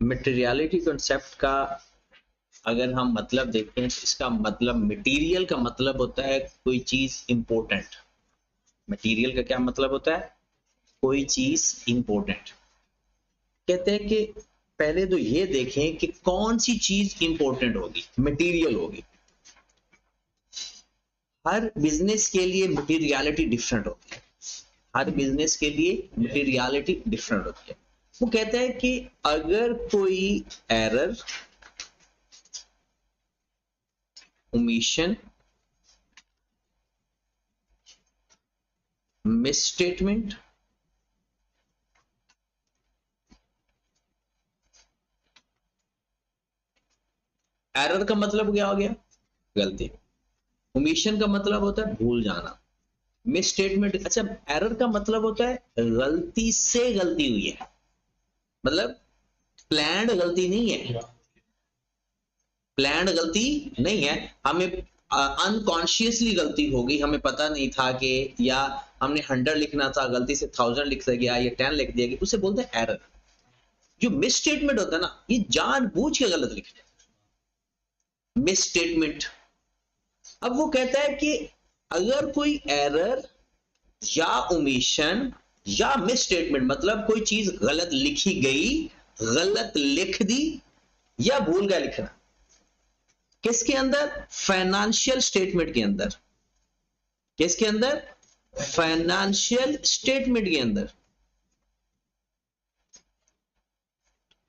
Materiality concept का अगर हम मतलब देखें तो इसका मतलब मटेरियल का मतलब होता है कोई चीज इंपॉर्टेंट। मटेरियल का क्या मतलब होता है? कोई चीज इंपॉर्टेंट। कहते हैं कि पहले तो ये देखें कि कौन सी चीज इंपॉर्टेंट होगी, मटेरियल होगी। हर बिजनेस के लिए मटेरियलिटी डिफरेंट होती है। हर बिजनेस के लिए मटेरियलिटी डिफरेंट होती है। वो कहता है कि अगर कोई एरर, ओमिशन, मिसस्टेटमेंट, एरर का मतलब क्या हो गया? गलती। ओमिशन का मतलब होता है भूल जाना। मिस स्टेटमेंट, अच्छा, एरर का मतलब होता है गलती से गलती हुई है, मतलब प्लान्ड गलती नहीं है। प्लान्ड गलती नहीं है, हमें अनकॉन्शियसली गलती हो गई, हमें पता नहीं था कि, या हमने 100 लिखना था गलती से 1000 लिख गया या 10 लिख दिया गया, उसे बोलते हैं एरर। जो मिस स्टेटमेंट होता है ना, ये जानबूझ के गलत लिखते हैं, मिस स्टेटमेंट। अब वो कहता है कि अगर कोई एरर या ओमिशन या मिस स्टेटमेंट, मतलब कोई चीज गलत लिखी गई, गलत लिख दी या भूल गया लिखना, किसके अंदर? फाइनेंशियल स्टेटमेंट के अंदर। किसके अंदर? फाइनेंशियल स्टेटमेंट के अंदर।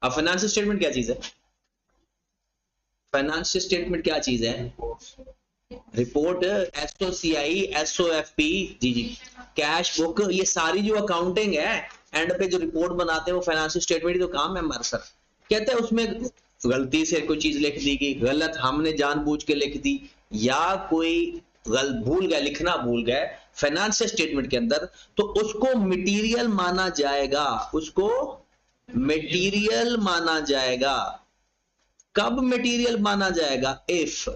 अब फाइनेंशियल स्टेटमेंट क्या चीज है? फाइनेंशियल स्टेटमेंट क्या चीज है? रिपोर्ट, एसओसीआई, एसओएफपी, जी जी, कैश बुक, ये सारी जो अकाउंटिंग है, एंड पे जो रिपोर्ट बनाते हैं वो फाइनेंशियल स्टेटमेंट ही तो काम है हमारा सर। कहते हैं उसमें गलती से कोई चीज लिख दी गई, गलत हमने जानबूझ के लिख दी, या कोई भूल गया, लिखना भूल गए फाइनेंशियल स्टेटमेंट के अंदर, तो उसको मटेरियल माना जाएगा। उसको मटेरियल माना जाएगा। कब मटेरियल माना जाएगा? इफ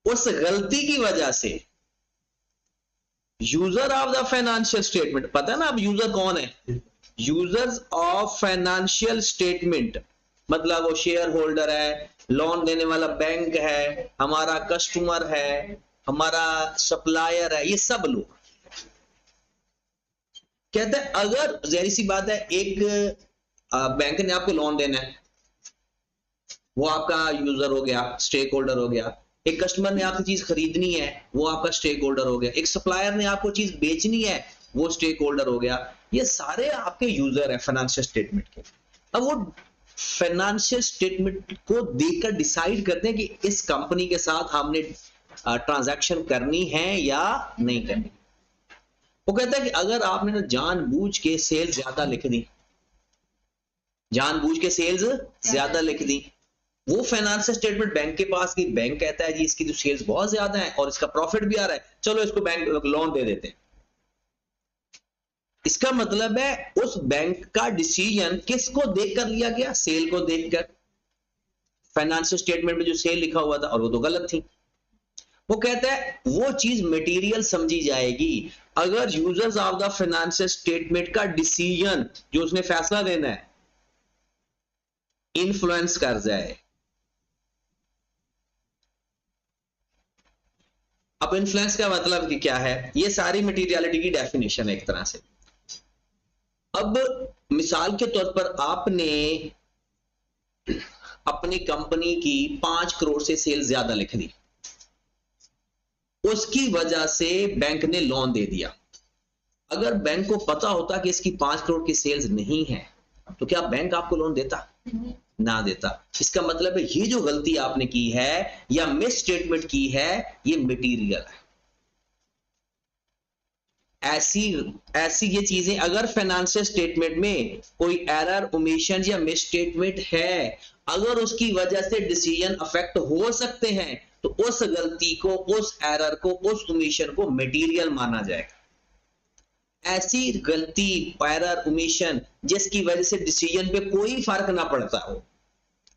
उस गलती की वजह से user of the financial statement, पता है ना अब यूजर कौन है? यूजर्स ऑफ फाइनेंशियल स्टेटमेंट, मतलब वो शेयर होल्डर है, लोन देने वाला बैंक है, हमारा कस्टमर है, हमारा सप्लायर है, ये सब लोग। कहते हैं अगर जहरी सी बात है, एक बैंक ने आपको लोन देना है, वो आपका यूजर हो गया, स्टेक होल्डर हो गया। एक कस्टमर ने आपकी चीज खरीदनी है, वो आपका स्टेक होल्डर हो गया। एक सप्लायर ने आपको चीज बेचनी है, वो स्टेक होल्डर हो गया। ये सारे आपके यूजर है फाइनेंशियल स्टेटमेंट के। अब वो फाइनेंशियल स्टेटमेंट को देखकर डिसाइड करते हैं कि इस कंपनी के साथ हमने ट्रांजैक्शन करनी है या नहीं करनी। वो कहता है कि अगर आपने जानबूझ के सेल्स ज्यादा लिख दी, जानबूझ के सेल्स ज्यादा लिख दी, वो फाइनेंशियल स्टेटमेंट बैंक के पास की, बैंक कहता है जी इसकी जो सेल्स बहुत ज्यादा है और इसका प्रॉफिट भी आ रहा है, चलो इसको बैंक लोन दे देते हैं। इसका मतलब है उस बैंक का डिसीजन किसको देखकर लिया गया? सेल को देखकर। फाइनेंशियल स्टेटमेंट में जो सेल लिखा हुआ था और वो तो गलत थी। वो कहता है वो चीज मटेरियल समझी जाएगी अगर users of the financial statement का डिसीजन, जो उसने फैसला देना है, इन्फ्लुएंस कर जाए। अब इन्फ्लुएंस का मतलब कि क्या है? ये सारी मटेरियलिटी की डेफिनेशन है एक तरह से। अब मिसाल के तौर पर आपने अपनी कंपनी की 5 करोड़ से सेल ज्यादा लिख दी, उसकी वजह से बैंक ने लोन दे दिया। अगर बैंक को पता होता कि इसकी 5 करोड़ की सेल्स नहीं है, तो क्या बैंक आपको लोन देता? ना देता। इसका मतलब है ये जो गलती आपने की है या मिस स्टेटमेंट की है, ये मटेरियल है। ऐसी ऐसी ये चीजें अगर फाइनेंशियल स्टेटमेंट में कोई एरर, ओमिशन या मिस स्टेटमेंट है, अगर उसकी वजह से डिसीजन अफेक्ट हो सकते हैं, तो उस गलती को, उस एरर को, उस ओमिशन को मटेरियल माना जाएगा। ऐसी गलती, एरर, ओमिशन जिसकी वजह से डिसीजन पे कोई फर्क ना पड़ता हो,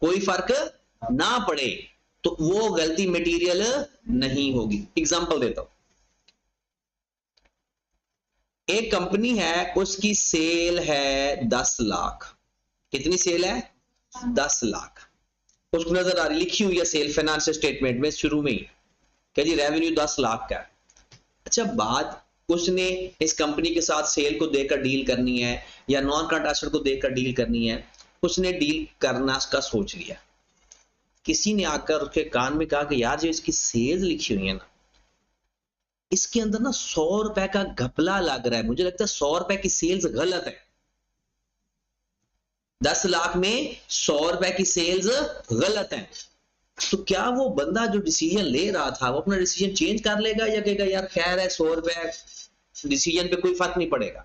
कोई फर्क ना पड़े, तो वो गलती मटेरियल नहीं होगी। एग्जांपल देता हूं, एक कंपनी है, उसकी सेल है 10 लाख, कितनी सेल है? 10 लाख। उसको नजर आ रही, लिखी हुई है सेल फाइनेंशियल स्टेटमेंट में शुरू में ही, क्या जी रेवेन्यू 10 लाख का है। अच्छा, बात उसने इस कंपनी के साथ सेल को देकर डील करनी है या नॉन करंट एसेट को देकर डील करनी है, उसने डील करना का सोच लिया। किसी ने आकर उसके कान में कहा कि यार जो इसकी सेल्स लिखी हुई है ना, इसके अंदर ना 100 रुपए का घपला लग रहा है, मुझे लगता है 100 रुपए की सेल्स गलत है। 10 लाख में 100 रुपए की सेल्स गलत है। तो क्या वो बंदा जो डिसीजन ले रहा था वो अपना डिसीजन चेंज कर लेगा या कहेगा यार खैर है 100 रुपए, डिसीजन पे कोई फर्क नहीं पड़ेगा?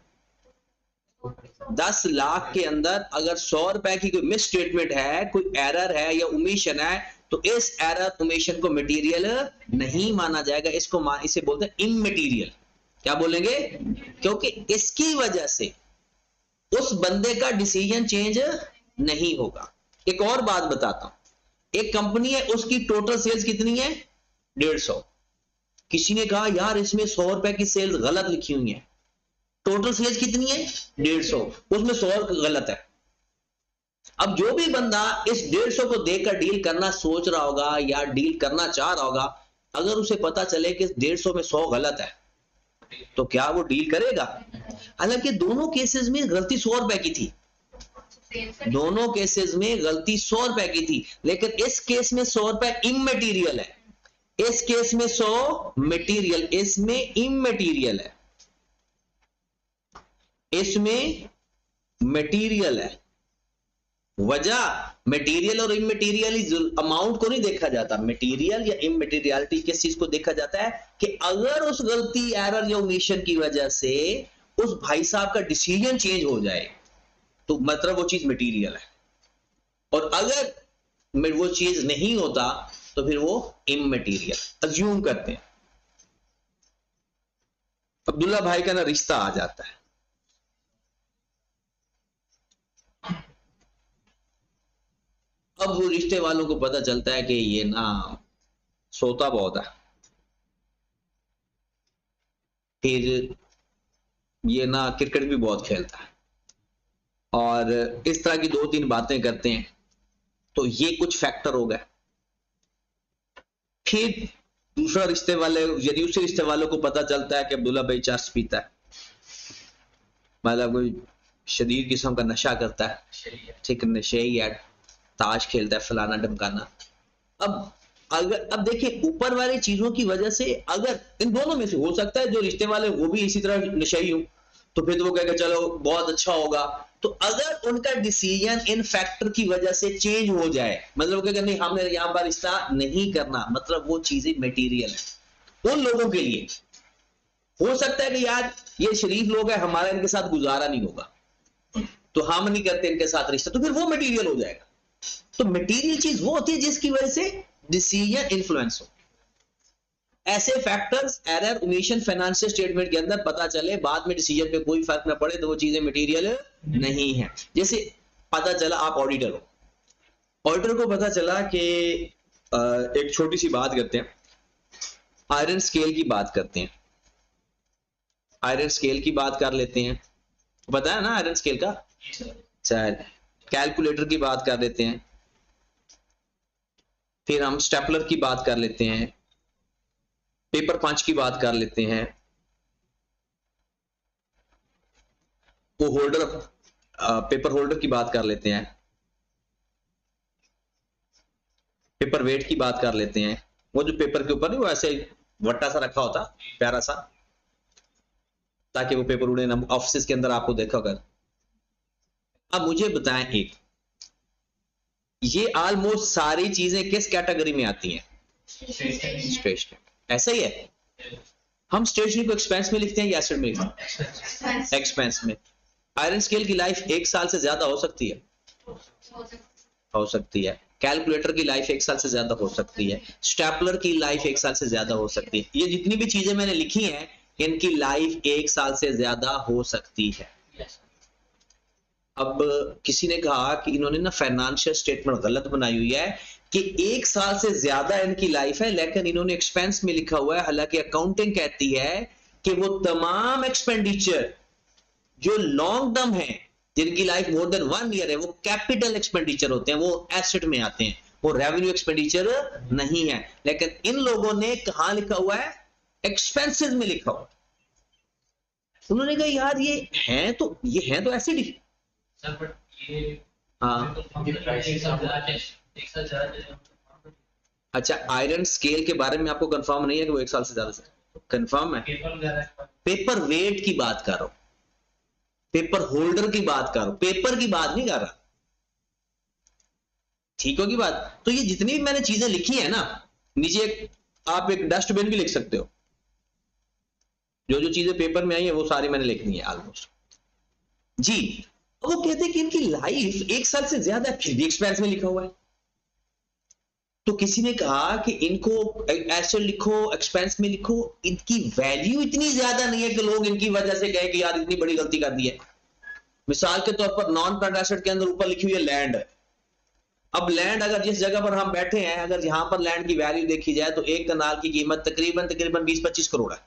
10 लाख के अंदर अगर 100 रुपए की कोई मिस स्टेटमेंट है, कोई एरर है या ओमिशन है, तो इस एरर ओमिशन को मटेरियल नहीं माना जाएगा, इसे बोलते हैं इममटेरियल। क्या बोलेंगे? क्योंकि इसकी वजह से उस बंदे का डिसीजन चेंज नहीं होगा। एक और बात बताता हूं, एक कंपनी है, उसकी टोटल सेल्स कितनी है? 150। किसी ने कहा यार इसमें 100 रुपए की सेल्स गलत लिखी हुई है। टोटल सेल्स कितनी है? 150, उसमें 100 गलत है। अब जो भी बंदा इस 150 को देकर डील करना सोच रहा होगा या डील करना चाह रहा होगा, अगर उसे पता चले कि 150 में 100 गलत है, तो क्या वो डील करेगा? हालांकि दोनों केसेस में गलती 100 रुपए की थी, दोनों केसेस में गलती 100 रुपए की थी, लेकिन इस केस में 100 रुपए इममटेरियल है, इस केस में 100 मटेरियल, इसमें इममटेरियल है, इसमें मटेरियल है। वजह मटेरियल और इममटेरियल अमाउंट को नहीं देखा जाता, मटेरियल या इममटेरियलिटी किस चीज को देखा जाता है कि अगर उस गलती एरर या ओमिशन की वजह से उस भाई साहब का डिसीजन चेंज हो जाए तो मतलब वो चीज मटेरियल है, और अगर वो चीज नहीं होता तो फिर वो इममटेरियल। अज्यूम करते हैं अब्दुल्ला भाई का ना रिश्ता आ जाता है, अब वो रिश्ते वालों को पता चलता है कि ये ना सोता बहुत है, फिर ये ना क्रिकेट भी बहुत खेलता है, और इस तरह की 2-3 बातें करते हैं, तो ये कुछ फैक्टर हो गए। फिर दूसरा रिश्ते वाले, यदि उस रिश्ते वालों को पता चलता है कि अब्दुल्ला भाई चर्च पीता है, मतलब कोई शदीद किस्म का नशा करता है, ठीक नशेई है, ताश खेलता है, फलाना ढमकाना। अब देखिए ऊपर वाली चीजों की वजह से अगर इन दोनों में से हो सकता है जो रिश्ते वाले वो भी इसी तरह नशेई हो, तो फिर तो वो कहेगा चलो बहुत अच्छा होगा। तो अगर उनका डिसीजन इन फैक्टर की वजह से चेंज हो जाए, मतलब वो कहेगा नहीं हमने यहां पर रिश्ता नहीं करना, मतलब वो चीजें मटेरियल है। उन लोगों के लिए हो सकता है कि यार ये शरीफ लोग है, हमारा इनके साथ गुजारा नहीं होगा, तो हम नहीं करते इनके साथ रिश्ता, तो फिर वो मटेरियल हो जाएगा। तो मटेरियल चीज वो होती है जिसकी वजह से डिसीजन इन्फ्लुएंस हो। ऐसे factors error omission financial statement के अंदर पता चले, बाद में डिसीजन पे कोई फर्क ना पड़े, तो वो चीजें मटेरियल नहीं है। जैसे पता चला आप ऑडिटर हो, ऑडिटर को पता चला कि एक छोटी सी बात करते हैं, आयरन स्केल की बात करते हैं, आयरन स्केल की बात कर लेते हैं, पता है ना आयरन स्केल का, चाहे कैलकुलेटर की बात कर लेते हैं, फिर हम स्टेपलर की बात कर लेते हैं, पेपर पंच की बात कर लेते हैं, वो होल्डर पेपर होल्डर की बात कर लेते हैं, पेपर वेट की बात कर लेते हैं, वो जो पेपर के ऊपर नहीं वो ऐसे वट्टा सा रखा होता प्यारा सा, ताकि वो पेपर उड़े ना, ऑफिस के अंदर आपको देखा होगा। अब मुझे बताएं एक, ये ऑलमोस्ट सारी चीजें किस कैटेगरी में आती हैं? स्टेशनरी। ऐसा ही है, हम स्टेशनरी को एक्सपेंस में लिखते हैं या एसेट में लिखते हैं? एक्सपेंस में। आयरन स्केल की लाइफ 1 साल से ज्यादा हो सकती है, हो सकती है। कैलकुलेटर की लाइफ 1 साल से ज्यादा हो सकती है, स्टेपलर की लाइफ 1 साल से ज्यादा हो सकती है। ये जितनी भी चीजें मैंने लिखी हैं इनकी लाइफ 1 साल से ज्यादा हो सकती है। अब किसी ने कहा कि इन्होंने ना फाइनेंशियल स्टेटमेंट गलत बनाई हुई है कि 1 साल से ज्यादा इनकी लाइफ है, लेकिन इन्होंने एक्सपेंस में लिखा हुआ है, हालांकि अकाउंटिंग कहती है कि वो तमाम एक्सपेंडिचर जो लॉन्ग टर्म है जिनकी लाइफ मोर देन 1 ईयर है, वो कैपिटल एक्सपेंडिचर होते हैं, वो एसेट में आते हैं, वो रेवेन्यू एक्सपेंडिचर नहीं है। लेकिन इन लोगों ने कहां लिखा हुआ है? एक्सपेंसेस में लिखा हुआ। उन्होंने कहा यार ये है तो एसिड ही। सर बट ये हाँ अच्छा, आयरन स्केल के बारे में आपको कंफर्म नहीं है कि वो 1 साल से ज्यादा से कंफर्म है? पेपर वेट की बात कर रहा हूं, पेपर होल्डर की बात कर रहा हूं, पेपर की बात नहीं कर रहा। ठीक होगी बात? तो ये जितनी भी मैंने चीजें लिखी है ना, नीचे आप एक डस्टबिन भी लिख सकते हो। जो जो चीजें पेपर में आई है वो सारी मैंने लिख दी है ऑलमोस्ट जी। वो कहते हैं कि इनकी लाइफ 1 साल से ज्यादा है, फिर भी एक्सपेंस में लिखा हुआ है। तो किसी ने कहा कि इनको ऐसे लिखो, एक्सपेंस में लिखो, इनकी वैल्यू इतनी ज्यादा नहीं है कि लोग इनकी वजह से कहे कि यार इतनी बड़ी गलती कर दी है। मिसाल के तौर पर नॉन करंट एसेट के अंदर ऊपर लिखी हुई है लैंड। अब लैंड अगर जिस जगह पर हम बैठे हैं, अगर यहां पर लैंड की वैल्यू देखी जाए तो एक कनाल की कीमत तकरीबन 20-25 करोड़ है।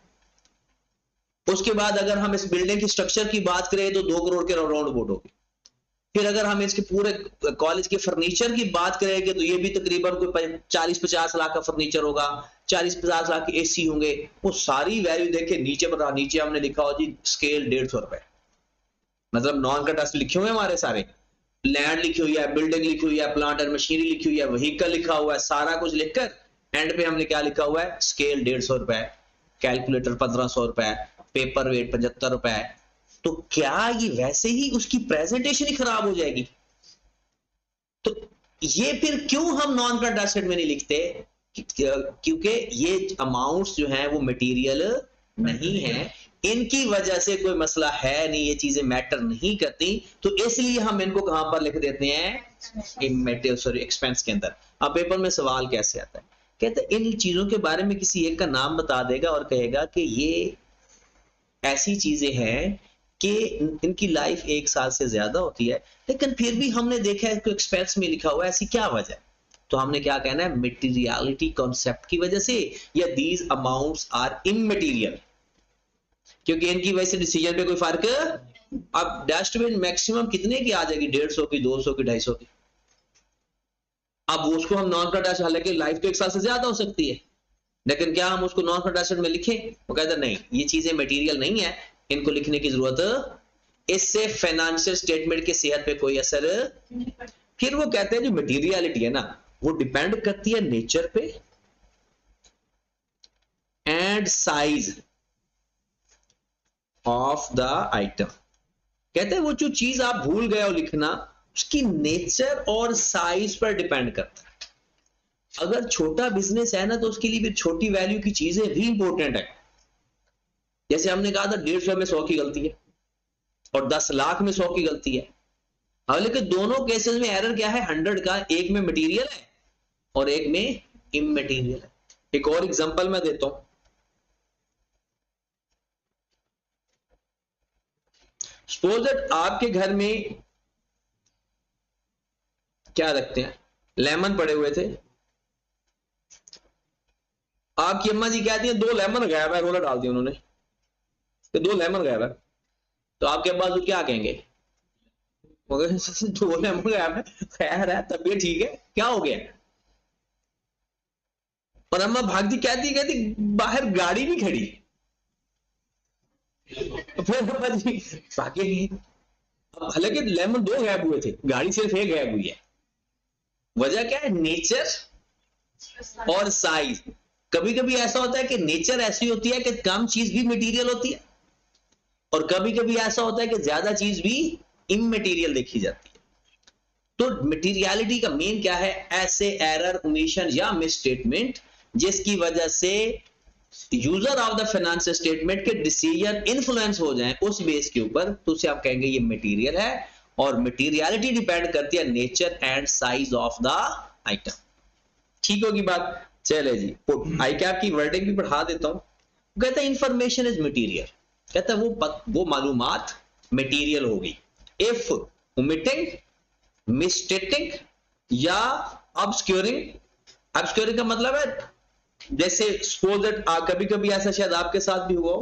उसके बाद अगर हम इस बिल्डिंग की स्ट्रक्चर की बात करें तो 2 करोड़ के राउंड अबाउट होगी। फिर अगर हम इसके पूरे कॉलेज के फर्नीचर की बात करेंगे तो ये भी तकरीबन कोई 40-50 लाख का फर्नीचर होगा, 40-50 लाख के एसी होंगे। वो सारी वैल्यू देखे नीचे हमने लिखा हो जी स्केल 150 रुपए, मतलब नॉन कट लिखे हुए हमारे सारे, लैंड लिखी हुई है, बिल्डिंग लिखी हुई है, प्लांट एंड मशीनरी लिखी हुई है, व्हीकल लिखा हुआ है, सारा कुछ लिखकर एंड पे हमने क्या लिखा हुआ है? स्केल 150 रुपए, कैलकुलेटर 1500 रुपए, पेपर वेट 75 रुपए। तो क्या ये वैसे ही उसकी प्रेजेंटेशन ही खराब हो जाएगी? तो ये फिर क्यों हम नॉन करंट एसेट में नहीं लिखते? क्योंकि ये अमाउंट्स जो हैं वो मटेरियल नहीं है, इनकी वजह से कोई मसला है नहीं, ये चीजें मैटर नहीं करती, तो इसलिए हम इनको कहां पर लिख देते हैं? एक्सपेंस के अंदर। अब पेपर में सवाल कैसे आता है? कहते इन चीजों के बारे में किसी एक का नाम बता देगा और कहेगा कि ये ऐसी चीजें हैं कि इनकी लाइफ 1 साल से ज्यादा होती है, लेकिन फिर भी हमने देखा है कि एक्सपेंस में लिखा हुआ है, ऐसी क्या वजह? तो हमने क्या कहना है? मटेरियलिटी कॉन्सेप्ट की वजह से, या दीज अमाउंट्स आर इमटेरियल, क्योंकि इनकी वजह से डिसीजन पे कोई फर्क। अब डस्टबिन मैक्सिमम कितने की आ जाएगी? 150 की, 200 की, 250 की। अब उसको हम नॉन करंट एसेट, हालांकि लाइफ तो 1 साल से ज्यादा हो सकती है, लेकिन क्या हम उसको नॉन करंट एसेट में लिखें? वो कहता नहीं, ये चीजें मटेरियल नहीं है, इनको लिखने की जरूरत, इससे फाइनेंशियल स्टेटमेंट की सेहत पे कोई असर। फिर वो कहते हैं जो मटेरियलिटी है ना, वो डिपेंड करती है नेचर पे and size of the item. कहते हैं वो जो चीज आप भूल गए हो लिखना, उसकी नेचर और साइज पर डिपेंड करता है। अगर छोटा बिजनेस है ना, तो उसके लिए भी छोटी वैल्यू की चीजें भी इंपॉर्टेंट है। जैसे हमने कहा था 150 में 100 की गलती है और 10 लाख में 100 की गलती है। हाँ, लेकिन दोनों केसेस में एरर क्या है? 100 का, एक में मटेरियल है और एक में इमटेरियल है। एक और एग्जांपल मैं देता हूं। सपोज दैट आपके घर में क्या रखते हैं? लेमन पड़े हुए थे। आपकी अम्मा जी कहती हैं 2 लेमन गायब है, रोला डाल दिया उन्होंने, तो 2 लेमन गायब है। तो आपके अब्बा तो क्या कहेंगे? 2 लेमन गायब है, खैर है, तबीयत ठीक है, क्या हो गया? और अम्मा भागती कहती बाहर गाड़ी भी खड़ी। फिर अम्मा जी भागेंगे। हालांकि लेमन 2 गायब हुए थे, गाड़ी सिर्फ 1 गायब हुई है। वजह क्या है? नेचर और साइज। कभी कभी ऐसा होता है कि नेचर ऐसी होती है कि कम चीज भी मटेरियल होती है, और कभी कभी ऐसा होता है कि ज्यादा चीज भी इमटेरियल देखी जाती है। तो मटेरियलिटी का मेन क्या है? ऐसे एरर, ओमिशन या मिसस्टेटमेंट जिसकी वजह से user of the financial statement के डिसीजन इन्फ्लुएंस हो जाएं उस बेस के ऊपर, तो उसे आप कहेंगे ये मटेरियल है। और मटेरियलिटी डिपेंड करती है nature and size of the item. ठीक होगी बात? चले जी, आई कैप की वर्डिंग भी पढ़ा देता हूं। कहता है इंफॉर्मेशन इज मटेरियल। कहता है वो मालूमात मटेरियल होगी इफ ओमिटिंग, मिसस्टेटिंग या ऑब्सक्यूरिंग। ऑब्सक्यूरिंग का मतलब है, जैसे सपोज दैट कभी कभी ऐसा शायद आपके साथ भी हुआ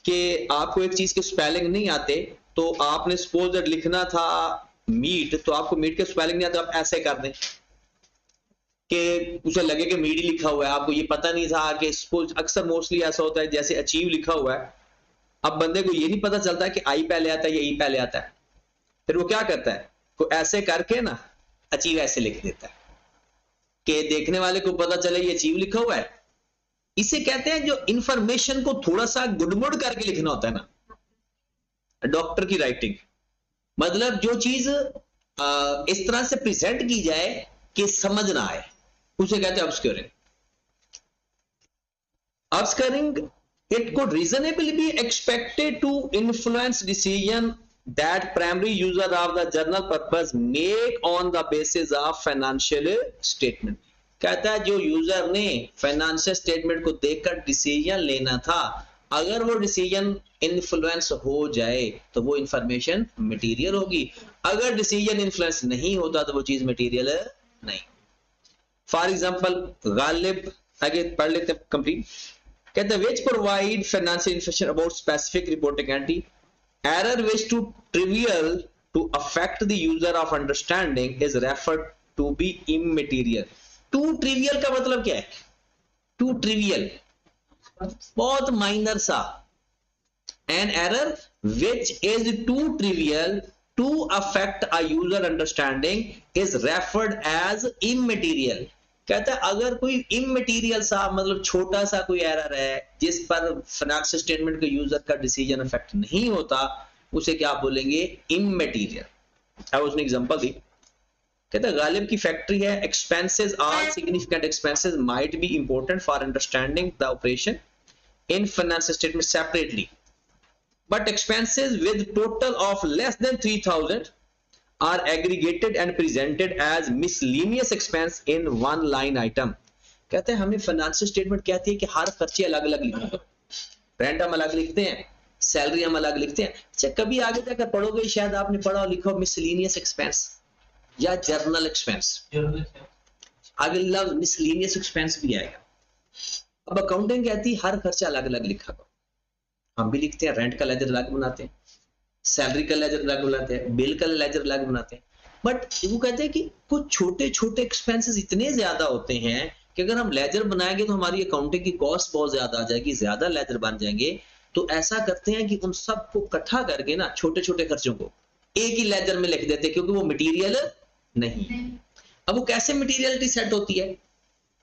कि आपको एक चीज के स्पेलिंग नहीं आते, तो आपने सपोज दैट लिखना था मीट, तो आपको मीट के स्पेलिंग नहीं आता, आप ऐसे कर दें कि उसे लगे कि मीट ही लिखा हुआ है, आपको ये पता नहीं था कि सपोज अक्सर मोस्टली ऐसा होता है जैसे अचीव लिखा हुआ है, अब बंदे को ये नहीं पता चलता कि आई पहले आता है या ई पहले आता है, फिर वो क्या करता है, वो ऐसे करके ना अचीव ऐसे लिख देता है कि देखने वाले को पता चले ये अचीव लिखा हुआ है। इसे कहते हैं जो इंफॉर्मेशन को थोड़ा सा गुड़मुड़ करके लिखना होता है ना, डॉक्टर की राइटिंग, मतलब जो चीज इस तरह से प्रेजेंट की जाए कि समझ ना आए, उसे कहते हैं ऑब्स्क्यूरिंग। ऑब्स्क्यूरिंग it could reasonably be expected to influence decision that primary user of the journal purpose make on the basis of financial statement। कहता है जो यूजर ने फाइनेंशियल स्टेटमेंट को देखकर डिसीजन लेना था, अगर वो डिसीजन इन्फ्लुएंस हो जाए तो वो इंफॉर्मेशन मटेरियल होगी, अगर डिसीजन इन्फ्लुएंस नहीं होता तो वो चीज मटेरियल नहीं। फॉर एग्जांपल गालिब, आगे पढ़ लेते हैं कंप्लीट, कहते हैं which provide financial information about specific reporting entity, error which too trivial to affect the user of understanding is referred to be immaterial। too trivial का मतलब क्या है, too trivial बहुत माइनर सा, an error which is too trivial to affect a user understanding is referred as immaterial। कहता है अगर कोई इमटेरियल सा मतलब छोटा सा कोई एरर है जिस पर फाइनेंशियल स्टेटमेंट के यूजर का डिसीजन इफेक्ट नहीं होता, उसे क्या बोलेंगे, इमटेरियल। अब उसने एग्जांपल दी, कहता है गालिब की फैक्ट्री है, expenses are significant expenses might be important for understanding the operation in financial statement separately, but expenses with total of less than 3000 are aggregated and presented as miscellaneous expense in one line item। कहते हैं हमें financial statement कहती है कि हर खर्चे अलग अलग लिखो, रेंट हम अलग लिखते हैं, सैलरी हम अलग लिखते हैं। अच्छा कभी आगे जाकर पढ़ोगे शायद आपने पढ़ा और लिखो मिसलेनियस एक्सपेंस या जर्नल एक्सपेंस, आगे लफ्ज मिसलेनियस एक्सपेंस भी आएगा। अब अकाउंटिंग कहती है हर खर्चा अलग अलग लिखा करो, हम भी लिखते हैं, रेंट का लेजर अलग बनाते हैं, सैलरी का लेजर अलग बनाते हैं, बिल का लेजर अलग बनाते हैं, बट वो कहते हैं कि कुछ छोटे छोटे एक्सपेंसेस इतने ज्यादा होते हैं कि अगर हम लेजर बनाएंगे तो हमारी अकाउंटिंग की कॉस्ट बहुत ज्यादा आ जाएगी, ज्यादा लेजर बन जाएंगे। तो ऐसा करते हैं कि उन सबको इकट्ठा करके ना छोटे छोटे खर्चों को एक ही लेजर में लिख देते हैं, क्योंकि वो मटीरियल नहीं। अब वो कैसे मटीरियलिटी सेट होती है,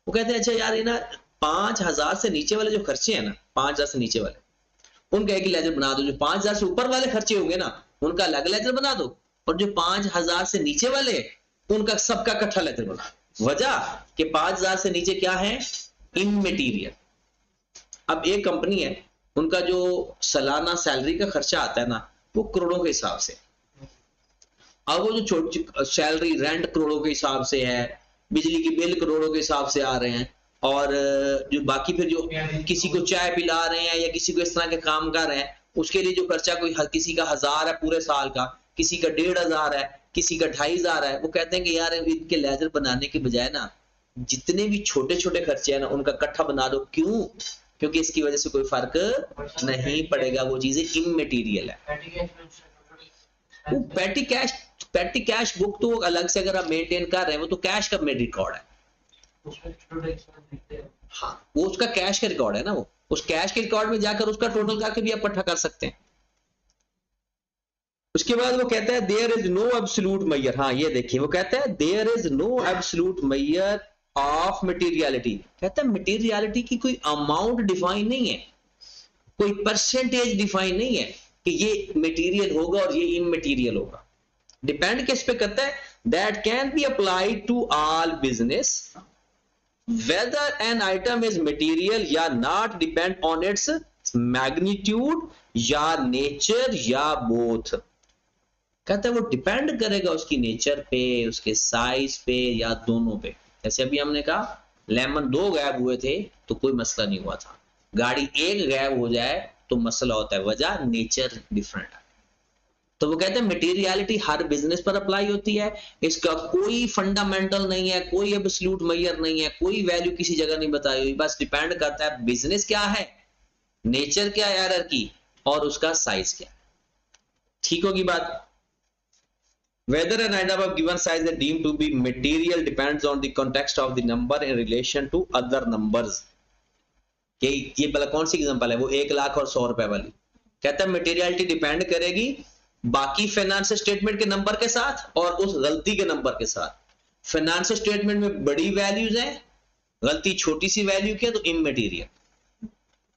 वो कहते हैं अच्छा यार ये ना 5000 से नीचे वाले जो खर्चे हैं ना, 5000 से नीचे वाले उनका एक ही लेजर बना दो, जो 5000 से ऊपर वाले खर्चे होंगे ना उनका अलग लेजर बना दो, और जो 5000 से नीचे वाले उनका सबका इकट्ठा लेजर बना। वजह कि 5000 से नीचे क्या है, इमटेरियल। अब एक कंपनी है, उनका जो सालाना सैलरी का खर्चा आता है ना वो करोड़ों के हिसाब से, अब वो जो छोटी सैलरी रेंट करोड़ों के हिसाब से है, बिजली की बिल करोड़ों के हिसाब से आ रहे हैं, और जो बाकी फिर जो किसी को चाय पिला रहे हैं या किसी को इस तरह के काम कर रहे हैं उसके लिए जो खर्चा कोई किसी का 1000 है पूरे साल का, किसी का 1500 है, किसी का 2500 है, वो कहते हैं कि यार इनके लेजर बनाने के बजाय ना जितने भी छोटे छोटे खर्चे हैं ना उनका इकट्ठा बना दो। क्यों, क्योंकि इसकी वजह से कोई फर्क नहीं पड़ेगा, वो चीजें इमटेरियल है। वो पैटी कैश बुक तो अलग से अगर आप मेंटेन कर रहे हैं, वो तो कैश का में रिकॉर्ड है, हाँ वो उसका कैश का रिकॉर्ड है ना, वो उस कैश के रिकॉर्ड में जाकर उसका टोटल करके भी आप इकट्ठा कर सकते हैं। उसके बाद वो कहता है there is no absolute measure, हाँ ये देखिए वो कहता है there is no absolute measure of materiality. कहता है मटेरियलिटी की कोई अमाउंट डिफाइन नहीं है, कोई परसेंटेज डिफाइन नहीं है कि ये मटेरियल होगा और ये इमटेरियल होगा। डिपेंड किस पे करता है, that can be applied to all business whether an item is material या not depend on its magnitude या nature या both। कहता है वो डिपेंड करेगा उसकी नेचर पे, उसके साइज पे या दोनों पे। जैसे अभी हमने कहा लेमन 2 गायब हुए थे तो कोई मसला नहीं हुआ था, गाड़ी 1 गायब हो जाए तो मसला होता है, वजह नेचर डिफरेंट है। तो वो कहते हैं मटेरियलिटी हर बिजनेस पर अप्लाई होती है, इसका कोई फंडामेंटल नहीं है, कोई एब्सोल्यूट मेजर नहीं है, कोई वैल्यू किसी जगह नहीं बताई हुई, बस डिपेंड करता है बिजनेस क्या है, नेचर क्या है एरर की, और उसका साइज क्या है। ठीक होगी बात। Whether an item of given size is deemed to be material depends on the context of the number in relation to other numbers. ये भला कौन सी एग्जांपल है, वो 1,00,000 और 100 रुपए वाली। कहता है मटेरियलिटी डिपेंड करेगी बाकी फाइनेंशियल स्टेटमेंट के नंबर के साथ और उस गलती के नंबर के साथ। फाइनेंशियल स्टेटमेंट में बड़ी वैल्यूज हैं, गलती छोटी सी वैल्यू की है तो इमटेरियल।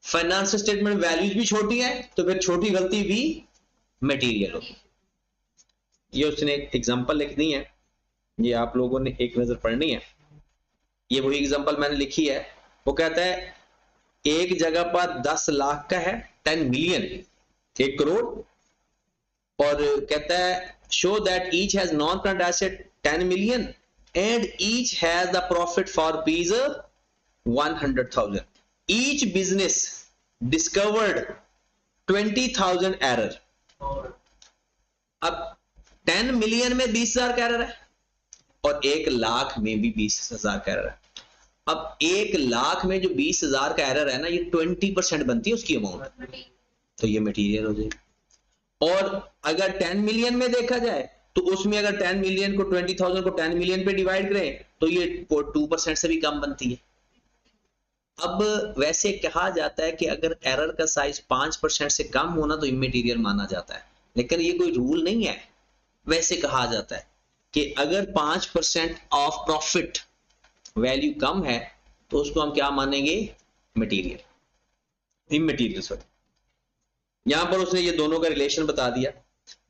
फाइनेंशियल स्टेटमेंट वैल्यूज भी छोटी है तो फिर छोटी गलती भी मटेरियल होगी। ये उसने एक एग्जांपल लिख दी है, ये आप लोगों ने एक नजर पढ़नी है। ये वही एग्जांपल मैंने लिखी है। वो कहता है एक जगह पर 10 लाख का है, 10 मिलियन, 1 करोड़, और कहता है show that each has non current asset 10 million and each has the profit for rupees 100,000। Each business discovered 20,000 error. अब 10 मिलियन में 20,000 का एरर है और 1 लाख में भी 20,000 का एरर है। अब 1 लाख में जो 20,000 का एरर है ना, ये 20% बनती है उसकी अमाउंट, तो ये मटेरियल हो जाएगी। और अगर 10 मिलियन में देखा जाए तो उसमें अगर 10 मिलियन को 20,000 को 10 मिलियन पे डिवाइड करें तो ये 2% से भी कम बनती है। अब वैसे कहा जाता है कि अगर एरर का साइज 5% से कम होना तो इमटेरियल माना जाता है, लेकिन ये कोई रूल नहीं है। वैसे कहा जाता है कि अगर 5% ऑफ प्रॉफिट वैल्यू कम है तो उसको हम क्या मानेंगे, मटेरियल, इमटेरियल सॉरी। यहां पर उसने ये दोनों का रिलेशन बता दिया।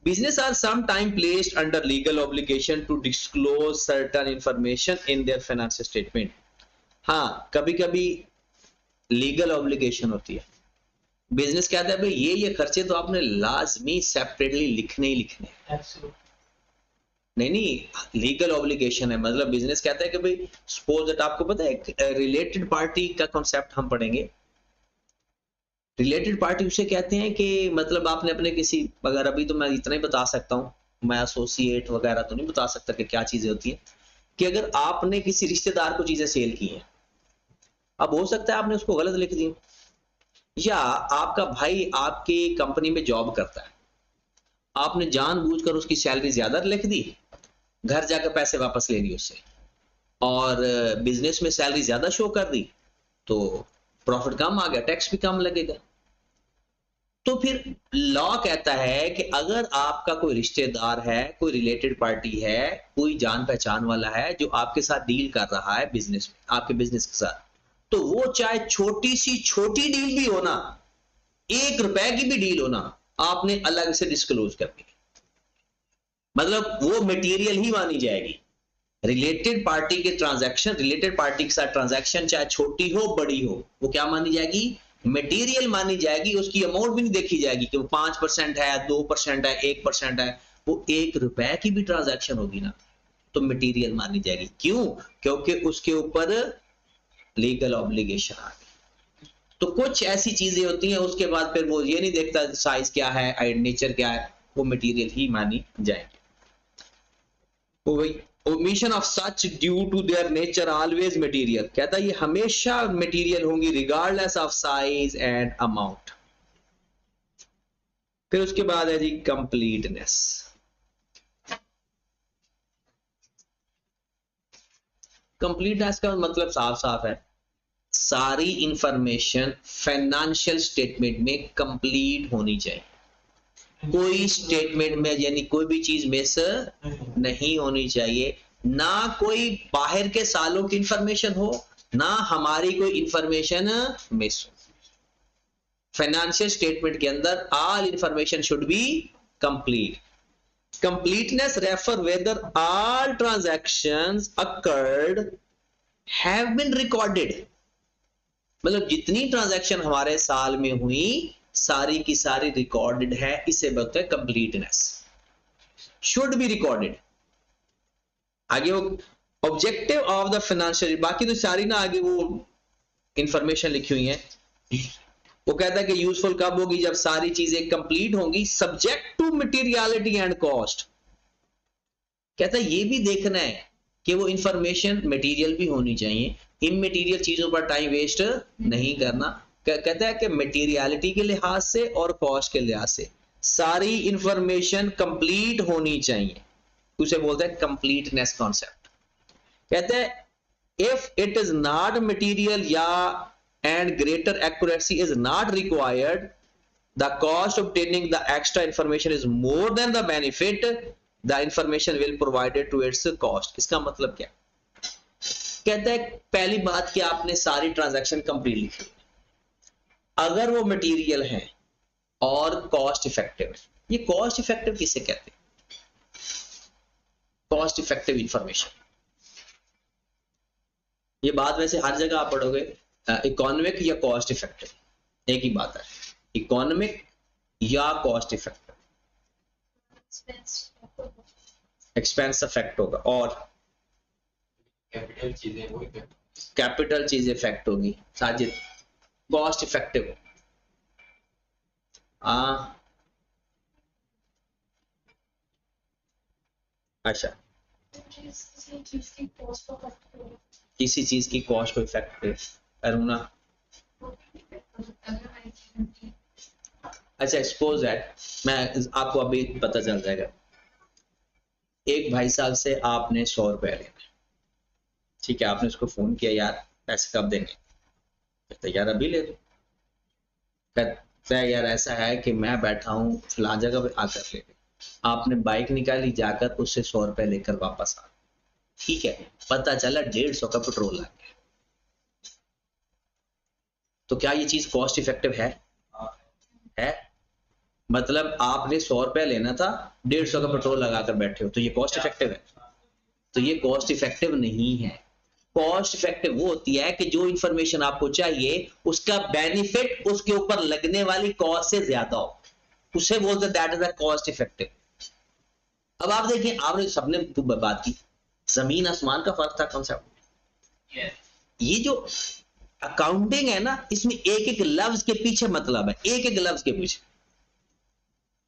Business are some time placed under legal obligation to disclose certain information in their financial statement. हाँ, कभी कभी लीगल ऑब्लिगेशन होती है। बिजनेस कहता है भाई ये खर्चे तो आपने लाजमी सेपरेटली लिखने ही लिखने हैं। नहीं, लीगल ऑब्लिगेशन है। मतलब बिजनेस कहता है कि भाई सपोज दैट, आपको पता है रिलेटेड पार्टी का कॉन्सेप्ट हम पढ़ेंगे। रिलेटेड पार्टी उसे कहते हैं कि मतलब आपने अपने किसी, अगर अभी तो मैं इतना ही बता सकता हूं, मैं एसोसिएट वगैरह तो नहीं बता सकता कि क्या चीजें होती हैं, कि अगर आपने किसी रिश्तेदार को चीजें सेल की हैं, अब हो सकता है आपने उसको गलत लिख दी, या आपका भाई आपकी कंपनी में जॉब करता है, आपने जानबूझकर उसकी सैलरी ज्यादा लिख दी, घर जाकर पैसे वापस ले लिए उससे, और बिजनेस में सैलरी ज्यादा शो कर दी तो प्रॉफिट कम आ गया, टैक्स भी कम लगेगा। तो फिर लॉ कहता है कि अगर आपका कोई रिश्तेदार है, कोई रिलेटेड पार्टी है, कोई जान पहचान वाला है जो आपके साथ डील कर रहा है बिजनेस में, आपके बिजनेस के साथ, तो वो चाहे छोटी सी छोटी डील भी हो ना, 1 रुपए की भी डील हो ना, आपने अलग से डिस्क्लोज करनी है। मतलब वो मटेरियल ही मानी जाएगी। रिलेटेड पार्टी के ट्रांजैक्शन, रिलेटेड पार्टी के साथ ट्रांजैक्शन चाहे छोटी हो बड़ी हो, वो क्या मानी जाएगी, मटेरियल मानी जाएगी। उसकी अमाउंट भी नहीं देखी जाएगी कि वो 5% है, 2% है, 1% है। वो 1 रुपए की भी ट्रांजैक्शन होगी ना तो मटेरियल मानी जाएगी। क्यों? क्योंकि उसके ऊपर लीगल ऑब्लिगेशन आ गई। तो कुछ ऐसी चीजें होती हैं, उसके बाद फिर वो ये नहीं देखता साइज क्या है, नेचर क्या है, वो मटेरियल ही मानी जाएगी। Omission of such due to their nature always material. कहता है ये हमेशा मटेरियल होंगी regardless of size and amount. फिर उसके बाद है जी कंप्लीटनेस। कंप्लीटनेस का मतलब साफ साफ है, सारी इंफॉर्मेशन फाइनेंशियल स्टेटमेंट में कंप्लीट होनी चाहिए। कोई स्टेटमेंट में यानी कोई भी चीज मिस नहीं होनी चाहिए, ना कोई बाहर के सालों की इंफॉर्मेशन हो, ना हमारी कोई इंफॉर्मेशन मिस हो। फाइनेंशियल स्टेटमेंट के अंदर all information should be complete. Completeness refer whether all transactions occurred have been recorded. मतलब जितनी ट्रांजैक्शन हमारे साल में हुई सारी की सारी रिकॉर्डेड है, इसे बोलते हैं कंप्लीटनेस। Should be recorded. आगे वो ऑब्जेक्टिव ऑफ द फाइनेंशियल, बाकी तो सारी ना आगे वो इंफॉर्मेशन लिखी हुई है। वो कहता है कि यूजफुल कब होगी, जब सारी चीजें कंप्लीट होंगी, subject to materiality and cost. कहता है ये भी देखना है कि वो इंफॉर्मेशन मटेरियल भी होनी चाहिए, इमटेरियल चीजों पर टाइम वेस्ट नहीं करना। कहता है कि मटेरियलिटी के लिहाज से और कॉस्ट के लिहाज से सारी इंफॉर्मेशन कंप्लीट होनी चाहिए, उसे बोलते हैं कंप्लीटनेस कॉन्सेप्ट। कहते हैं if it is not material या and greater accuracy is not required, the cost obtaining the extra information is more than the benefit, the information will provided to its cost। इसका मतलब क्या? कहता है पहली बात कि आपने सारी ट्रांजैक्शन कंप्लीट लिखी, अगर वो मटेरियल है और कॉस्ट इफेक्टिव है। ये कॉस्ट इफेक्टिव किसे कहते हैं? Cost effective information. ये बात वैसे हर जगह आप पढ़ोगे, इकोनॉमिक या कॉस्ट इफेक्टिव, एक ही बात है, इकोनॉमिक या कॉस्ट इफेक्टिव। एक्सपेंस इफेक्ट होगा और कैपिटल चीजें इफेक्ट होगी। साजिद कॉस्ट इफेक्टिव, अच्छा किसी चीज की कॉस्ट को इफेक्टिव अरुणा, अच्छा एक्सपोज दैट, मैं आपको अभी पता चल जाएगा। एक भाई साहब से आपने 100 रुपया लेना, ठीक है, आपने उसको फोन किया, यार पैसे कब देंगे? कहते यार अभी ले दो। कहता है यार ऐसा है कि मैं बैठा हूँ फलां जगह पे, आकर ले ले। आपने बाइक निकाली, जाकर उससे 100 रुपया लेकर वापस आ, ठीक है, पता चला 150 का पेट्रोल आ गया। तो क्या ये चीज कॉस्ट इफेक्टिव है? मतलब आपने 100 रुपया लेना था, 150 का पेट्रोल लगाकर बैठे हो, तो ये कॉस्ट इफेक्टिव है? तो ये कॉस्ट इफेक्टिव नहीं है। कॉस्ट इफेक्टिव वो होती है कि जो इंफॉर्मेशन आपको चाहिए उसका बेनिफिट उसके ऊपर लगने वाली कॉस्ट से ज्यादा हो, उसे बोलते हैं that is a cost effective. अब आप देखिए, आपने सबने बात की, जमीन आसमान का फर्क था कॉन्सेप्ट। ये जो अकाउंटिंग है ना, इसमें एक एक लफ्ज के पीछे मतलब है, एक एक लफ्ज के पीछे।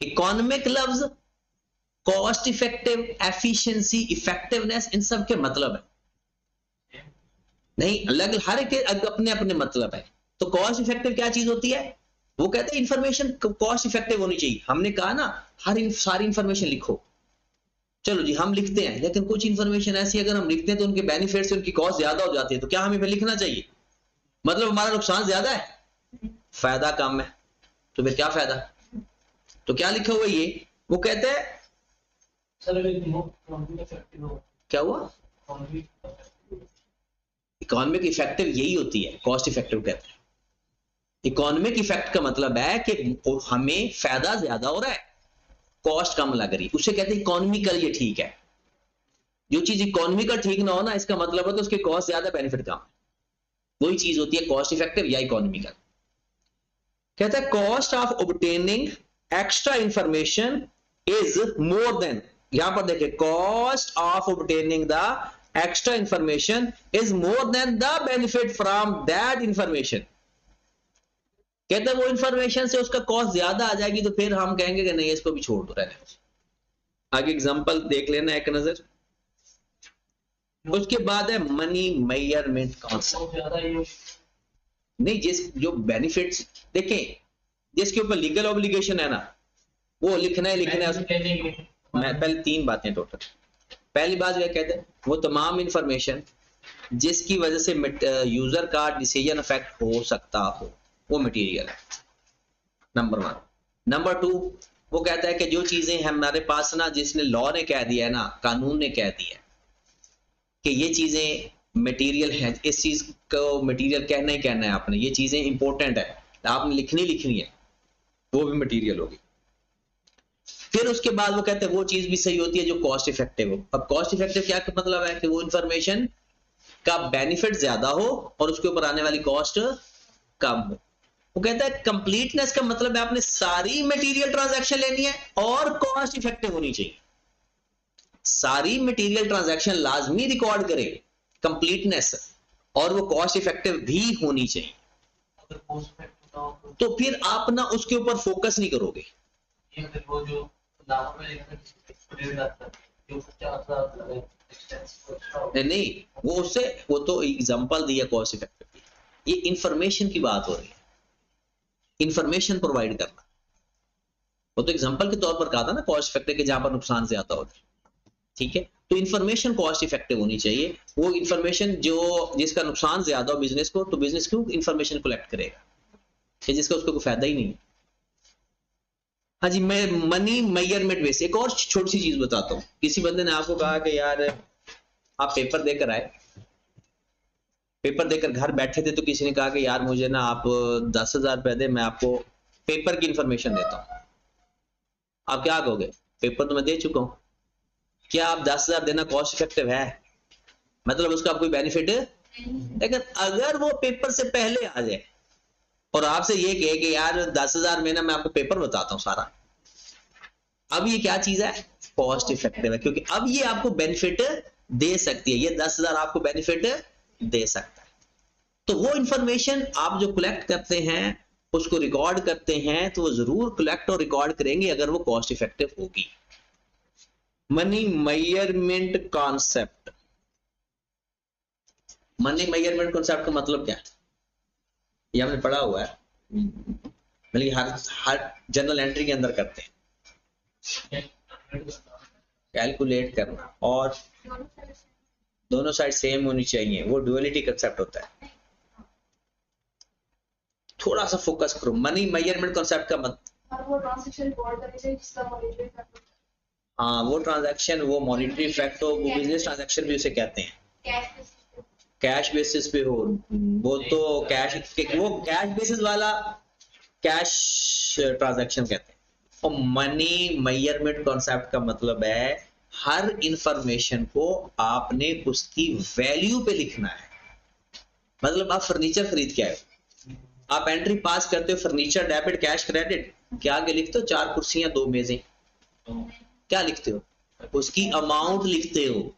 इकोनॉमिक लफ्ज, कॉस्ट इफेक्टिव, एफिशिएंसी, इफेक्टिवनेस, इन सब के मतलब है नहीं अलग, हर एक अपने अपने मतलब है। तो कॉस्ट इफेक्टिव क्या चीज होती है? वो कहते हैं इंफॉर्मेशन कॉस्ट इफेक्टिव होनी चाहिए। हमने कहा ना सारी इंफॉर्मेशन लिखो, चलो जी हम लिखते हैं, लेकिन कुछ इंफॉर्मेशन ऐसी अगर हम लिखते हैं तो उनके बेनिफिट से उनकी कॉस्ट ज्यादा हो जाती है, तो क्या हमें फिर लिखना चाहिए? मतलब हमारा नुकसान ज्यादा है, फायदा कम है, तो फिर क्या फायदा? तो क्या लिखा हुआ ये? वो कहते हैं क्या हुआ? इकोनॉमिक इफेक्टिव यही होती है, कॉस्ट इफेक्टिव कहते हैं। इकोनॉमिक इफेक्ट का मतलब है कि हमें फायदा ज्यादा हो रहा है, कॉस्ट कम लग रही है, उसे कहते हैं इकोनॉमिकल। ये ठीक है, जो चीज इकोनॉमिकल ठीक ना हो ना, इसका मतलब है तो उसके कॉस्ट ज्यादा बेनिफिट कम है, वही चीज होती है कॉस्ट इफेक्टिव या इकोनॉमिकल। कहता है cost of obtaining extra information is more than, यहां पर देखिए, cost of obtaining the extra information is more than the benefit from that information. कहते हैं वो इंफॉर्मेशन से उसका कॉस्ट ज्यादा आ जाएगी, तो फिर हम कहेंगे कि नहीं इसको भी छोड़ दो, रहने दो। आगे एग्जांपल देख लेना एक नजर। उसके बाद है मनी मेजरमेंट कॉन्सेप्ट। नहीं, जो बेनिफिट्स देखें, जिसके ऊपर लीगल ऑब्लिगेशन है ना, वो लिखना है। मैं पहले 3 बातें टोटल। पहली बात यह कहते हैं वो तमाम इंफॉर्मेशन जिसकी वजह से यूजर का डिसीजन अफेक्ट हो सकता हो, वो मटेरियल है, नंबर 1। नंबर 2, वो कहता है कि जो चीजें हमारे पास ना, जिसने लॉ ने कह दिया है ना, कानून ने कह दिया है कि ये चीजें मटेरियल हैं, इस चीज को मटेरियल कहना ही कहना है आपने, ये चीजें इंपॉर्टेंट है, आपने लिखनी है, वो भी मटेरियल होगी। फिर उसके बाद वो कहते हैं वो चीज भी सही होती है जो कॉस्ट इफेक्टिव हो। अब कॉस्ट इफेक्टिव क्या मतलब है? कि वो इंफॉर्मेशन का बेनिफिट ज्यादा हो और उसके ऊपर आने वाली कॉस्ट कम हो। वो कहता है कंप्लीटनेस का मतलब है आपने सारी मटेरियल ट्रांजैक्शन लेनी है और कॉस्ट इफेक्टिव होनी चाहिए। सारी मटेरियल ट्रांजैक्शन लाजमी रिकॉर्ड करे कंप्लीटनेस, और वो कॉस्ट इफेक्टिव भी होनी चाहिए। तो फिर आप ना उसके ऊपर फोकस नहीं करोगे। नहीं, वो तो एग्जांपल दिया कॉस्ट इफेक्टिव की, ये इंफॉर्मेशन की बात हो रही है, इंफॉर्मेशन प्रोवाइड करना। वो तो एग्जांपल के तौर पर कहा था ना कॉस्ट इफेक्टिव के जहां पर नुकसान ज्यादा हो, ठीक है। तो इन्फॉर्मेशन कॉस्ट इफेक्टिव होनी चाहिए। वो इन्फॉर्मेशन जो जिसका नुकसान ज्यादा हो बिजनेस को, तो बिजनेस क्यों इन्फॉर्मेशन कलेक्ट करेगा कि जिसका उसको कोई फायदा ही नहीं है। हाँ जी, मैं मनी मेजरमेंट बेस एक और छोटी सी चीज बताता हूँ। किसी बंदे ने आपको कहा कि यार आप पेपर देकर आए, पेपर देकर घर बैठे थे, तो किसी ने कहा कि यार मुझे ना आप 10,000 रुपए दे, मैं आपको पेपर की इंफॉर्मेशन देता हूँ। आप क्या कहोगे? पेपर तो मैं दे चुका हूँ। क्या आप 10,000 देना कॉस्ट इफेक्टिव है? मतलब उसका कोई बेनिफिट है? लेकिन अगर वो पेपर से पहले आ जाए और आपसे ये कहे कि यार 10,000 में ना मैं आपको पेपर बताता हूँ सारा, अब ये क्या चीज है? कॉस्ट इफेक्टिव है, क्योंकि अब ये आपको बेनिफिट दे सकती है, ये 10,000 आपको बेनिफिट दे सकता है। तो वो इंफॉर्मेशन आप जो कलेक्ट करते हैं, उसको रिकॉर्ड करते हैं, तो वो जरूर कलेक्ट और रिकॉर्ड करेंगे अगर वो कॉस्ट इफेक्टिव होगी। Money measurement concept, money measurement concept का मतलब क्या है? ये हमने पढ़ा हुआ है, मतलब हर जनरल एंट्री के अंदर करते हैं, कैलकुलेट करना, और दोनों साइड सेम होनी चाहिए, वो ड्युअलिटी कंसेप्ट होता है। थोड़ा सा फोकस करो, मनी मेजरमेंट कॉन्सेप्ट का मतलब, वो ट्रांजैक्शन रिकॉर्ड करनी चाहिए जिसका मॉनिटरिंग करना। हाँ वो ट्रांजैक्शन, वो मॉनिटरी फैक्ट हो, वो बिजनेस ट्रांजैक्शन भी उसे कहते हैं। कैश बेसिस पे हो, वो तो कैश, वो कैश बेसिस वाला कैश ट्रांजैक्शन कहते हैं। और मनी मेजरमेंट कॉन्सेप्ट का मतलब है हर इंफॉर्मेशन को आपने उसकी वैल्यू पे लिखना है। मतलब आप फर्नीचर खरीद के आए, आप एंट्री पास करते हो फर्नीचर डेबिट कैश क्रेडिट, क्या आगे लिखते हो? 4 कुर्सियां 2 मेजें, क्या लिखते हो? उसकी अमाउंट लिखते हो,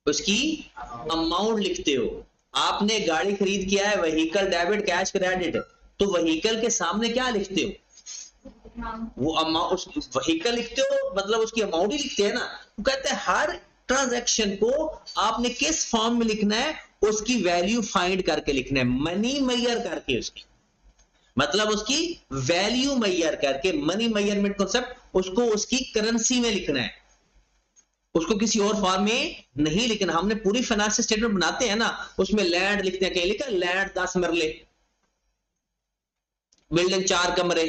उसकी अमाउंट लिखते हो। आपने गाड़ी खरीद किया है, व्हीकल डेबिट कैश क्रेडिट, तो व्हीकल के सामने क्या लिखते हो? वो अमाउंट, उस व्हीकल लिखते हो, मतलब उसकी अमाउंट ही लिखते हैं ना। तो कहते हैं हर ट्रांजैक्शन को आपने किस फॉर्म में लिखना है, उसकी वैल्यू फाइंड करके लिखना है, मनी मेजर करके, उसकी मतलब उसकी वैल्यू मेजर करके। मनी मेजरमेंट कॉन्सेप्ट, उसको उसकी करेंसी में लिखना है, उसको किसी और फॉर्म में नहीं लिखना। हमने पूरी फाइनेंशियल स्टेटमेंट बनाते हैं ना, उसमें लैंड लिखते हैं, कहीं लिखा लैंड 10 मरले, बिल्डिंग 4 कमरे,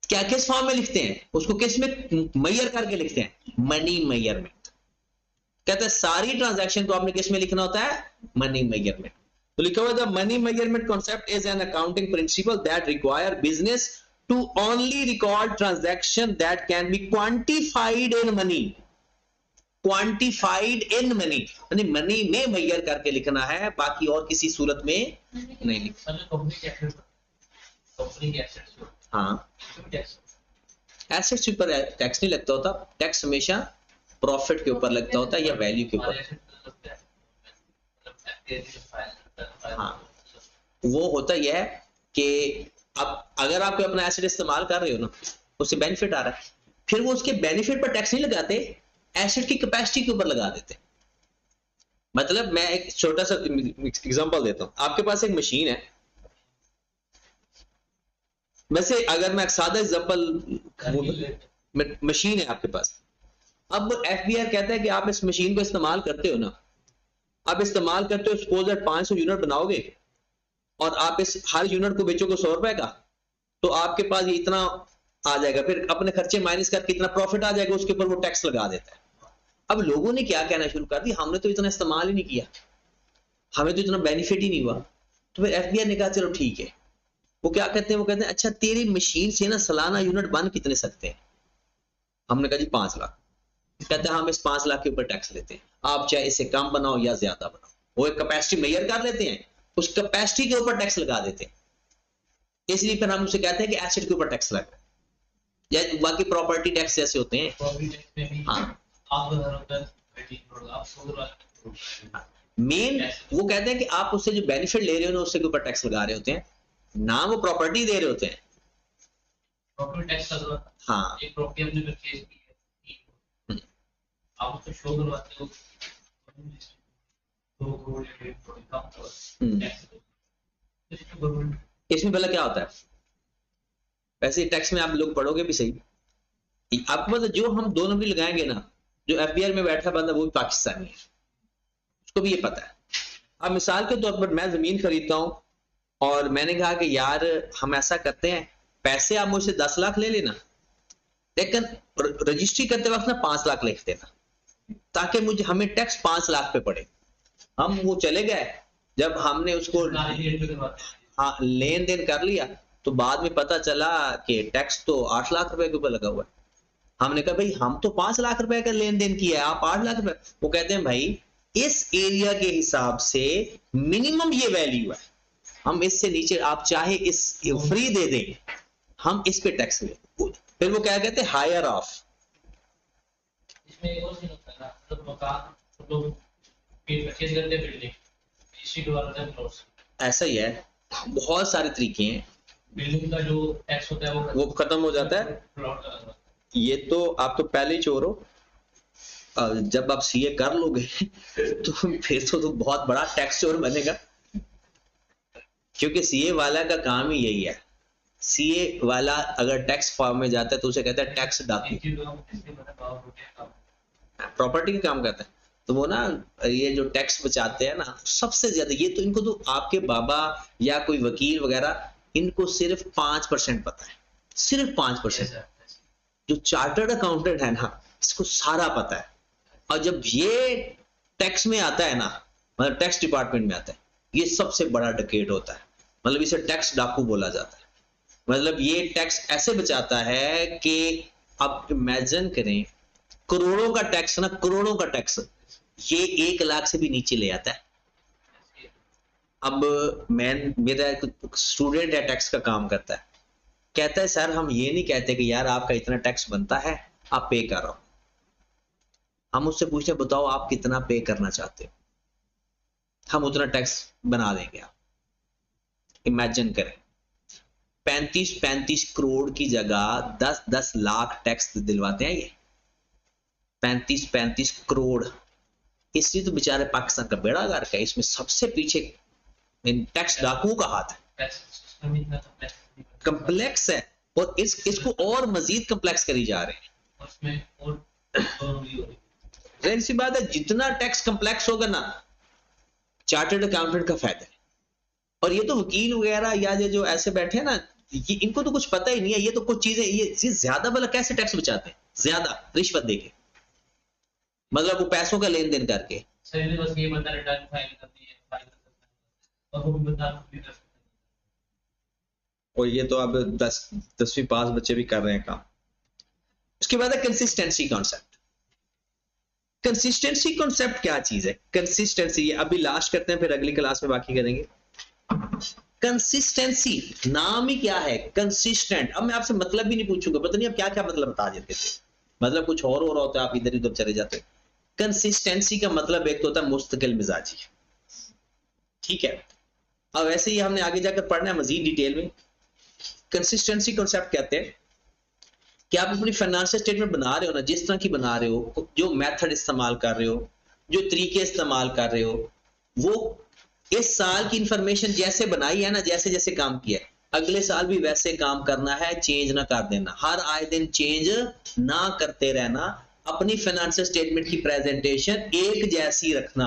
क्या किस फॉर्म में लिखते हैं? उसको किस में मेजर करके लिखते हैं? Money measurement. कहते हैं सारी ट्रांजैक्शन को आपने किस में लिखना होता है? Money measurement. तो लिखा हुआ है the money measurement concept is an accounting principle that require business to only record transaction that can be quantified in money. Quantified in money, यानी मनी में मेजर करके लिखना है, बाकी और किसी सूरत में नहीं लिखना। हाँ, एसेट्स के ऊपर टैक्स नहीं लगता होता, टैक्स हमेशा प्रॉफिट के ऊपर लगता होता है या वैल्यू के ऊपर। हाँ, वो होता यह है कि अब अगर आप कोई अपना एसेट इस्तेमाल कर रहे हो ना, उससे बेनिफिट आ रहा है, फिर वो उसके बेनिफिट पर टैक्स नहीं लगाते, एसेट की कैपेसिटी के ऊपर लगा देते। मतलब मैं एक छोटा सा एग्जांपल देता हूं, आपके पास एक मशीन है, वैसे अगर मैं एक सादा एग्जांपल, मशीन है आपके पास, अब एफबीआई कहता है कि आप इस मशीन को इस्तेमाल करते हो ना, आप इस्तेमाल करते हो, सपोज दैट 500 यूनिट बनाओगे और आप इस हर यूनिट को बेचोगे 100 रुपए का, तो आपके पास ये इतना आ जाएगा, फिर अपने खर्चे माइनस करके इतना प्रॉफिट आ जाएगा, उसके ऊपर वो टैक्स लगा देता है। अब लोगों ने क्या कहना शुरू कर दिया, हमने तो इतना इस्तेमाल ही नहीं किया, हमें तो इतना बेनिफिट ही नहीं हुआ। तो फिर एफबीआई ने कहा चलो ठीक है, वो क्या कहते हैं, वो कहते हैं अच्छा तेरी मशीन से ना सालाना यूनिट बन कितने सकते हैं? हमने कहा जी 5 लाख। कहते हैं हम इस 5 लाख के ऊपर टैक्स लेते हैं, आप चाहे इसे कम बनाओ या ज्यादा बनाओ। वो एक कैपेसिटी मेजर कर लेते हैं, उस कैपेसिटी के ऊपर टैक्स लगा देते हैं। इसलिए फिर हम उसे कहते हैं कि एसेट के ऊपर टैक्स लगा, या बाकी प्रॉपर्टी टैक्स जैसे होते हैं। हाँ, मेन वो कहते हैं कि आप उससे जो बेनिफिट ले रहे हो ना, उससे के ऊपर टैक्स लगा रहे होते हैं, ना वो प्रॉपर्टी दे रहे होते हैं। हाँ, एक प्रॉपर्टी हमने परचेज की है, आप उसको शो करवाते हो 2 करोड़ या 1.5 करोड़ का टैक्स। इसमें पहले क्या होता है, वैसे टैक्स में आप लोग पढ़ोगे भी सही, आपको पता जो हम 2 नंबरी लगाएंगे ना, जो FBI में बैठा बंदा वो भी पाकिस्तानी है, उसको भी ये पता है। अब मिसाल के तौर पर मैं जमीन खरीदता हूं और मैंने कहा कि यार हम ऐसा करते हैं, पैसे आप मुझसे 10 लाख ले लेना, लेकिन रजिस्ट्री करते वक्त ना 5 लाख लिख देना, ताकि मुझे हमें टैक्स 5 लाख पे पड़े। हम वो चले गए, जब हमने उसको हाँ लेन देन कर लिया तो बाद में पता चला कि टैक्स तो 8 लाख रुपए के ऊपर लगा हुआ है। हमने कहा भाई हम तो 5 लाख रुपए का लेन देन किया है, आप 8 लाख रुपए। वो कहते हैं भाई इस एरिया के हिसाब से मिनिमम ये वैल्यू है, हम इससे नीचे आप चाहे इस फ्री दे दें, हम इस पे टैक्स ले। फिर वो क्या कहते हैं हायर ऑफ। इसमें एक और चीज होता है ना, मतलब मकान लोग परचेज करते हैं बिल्डिंग, रजिस्ट्री करवाते हैं प्लॉट्स, ऐसा ही है, बहुत सारे तरीके हैं। बिल्डिंग का जो टैक्स होता है वो खत्म हो जाता है। प्लॉट का लगता है। ये तो आप तो पहले ही चोर हो, जब आप CA कर लोगे तो फिर तो बहुत बड़ा टैक्स चोर बनेगा, क्योंकि CA वाला का काम ही यही है। CA वाला अगर टैक्स फॉर्म में जाता है तो उसे कहता है टैक्स डाकू, एक चीज हम इसके मतलब पावर होते हैं प्रॉपर्टी का काम करता है। तो वो ना ये जो टैक्स बचाते हैं ना सबसे ज्यादा, ये तो इनको तो आपके बाबा या कोई वकील वगैरह इनको सिर्फ 5% पता है, सिर्फ 5%। जो चार्टर्ड अकाउंटेंट है ना इसको सारा पता है। और जब ये टैक्स में आता है ना, मतलब टैक्स डिपार्टमेंट में आता है, ये सबसे बड़ा डकैत होता है, मतलब इसे टैक्स डाकू बोला जाता है। मतलब ये टैक्स ऐसे बचाता है कि आप इमेजिन करें करोड़ों का टैक्स ना, करोड़ों का टैक्स ये 1 लाख से भी नीचे ले आता है। अब मेरा एक स्टूडेंट है टैक्स का काम करता है, कहता है सर हम ये नहीं कहते कि यार आपका इतना टैक्स बनता है आप पे करो। हम उससे पूछते बताओ आप कितना पे करना चाहते हो, हम उतना टैक्स बना देंगे। आप इमेजिन करें 35 करोड़ की जगह 10 लाख टैक्स दिलवाते हैं ये, 35 करोड़। इसलिए तो बेचारे पाकिस्तान का बेड़ा गर्क है, इसमें सबसे पीछे इन टैक्स डाकुओं का हाथ है। टैक्स सिस्टम इतना कंप्लेक्स है और इसको और मजीद कंप्लेक्स करी जा रहे हैं। उसमें और भी हो रही जाहिर सी बात है जितना टैक्स कंप्लेक्स होगा ना चार्टर्ड अकाउंटेंट का फायदा है। और ये तो वकील वगैरह या ये जो ऐसे बैठे हैं ना, ये इनको तो कुछ पता ही नहीं है। ये तो कुछ चीजें ये ज्यादा भला कैसे टैक्स बचाते हैं, ज्यादा रिश्वत देके, मतलब वो पैसों का लेन देन करके। सही। बस ये बंदा रिटर्न फाइल करती है, फाइल कर सकता है, और वो भी बंदा खुद भी कर सकता है। और ये तो अब 10वीं पास बच्चे भी कर रहे हैं काम। उसके बाद है कंसिस्टेंसी कॉन्सेप्ट। कंसिस्टेंसी कॉन्सेप्ट क्या चीज है? कंसिस्टेंसी ये अभी लास्ट करते हैं, फिर अगली क्लास में बाकी करेंगे। कंसिस्टेंसी नाम ही क्या है, कंसिस्टेंट। अब मैं आपसे मतलब भी नहीं पूछूंगा, पता नहीं आप क्या क्या मतलब बता देते थे, मतलब कुछ और हो रहा होता है, आप इधर उधर चले जाते। कंसिस्टेंसी का मतलब एक तो होता है मुस्तकिल मिजाजी, ठीक है। अब वैसे ही हमने आगे जाकर पढ़ना है मजीद डिटेल में। कंसिस्टेंसी कॉन्सेप्ट कहते हैं कि आप अपनी फाइनेंशियल स्टेटमेंट बना रहे हो ना, जिस तरह की बना रहे हो, जो मेथड इस्तेमाल कर रहे हो, जो तरीके इस्तेमाल कर रहे हो, वो इस साल की इंफॉर्मेशन जैसे बनाई है ना, जैसे जैसे काम किया है, अगले साल भी वैसे काम करना है, चेंज ना कर देना। हर आए दिन चेंज ना करते रहना। अपनी फाइनेंशियल स्टेटमेंट की प्रेजेंटेशन एक जैसी रखना।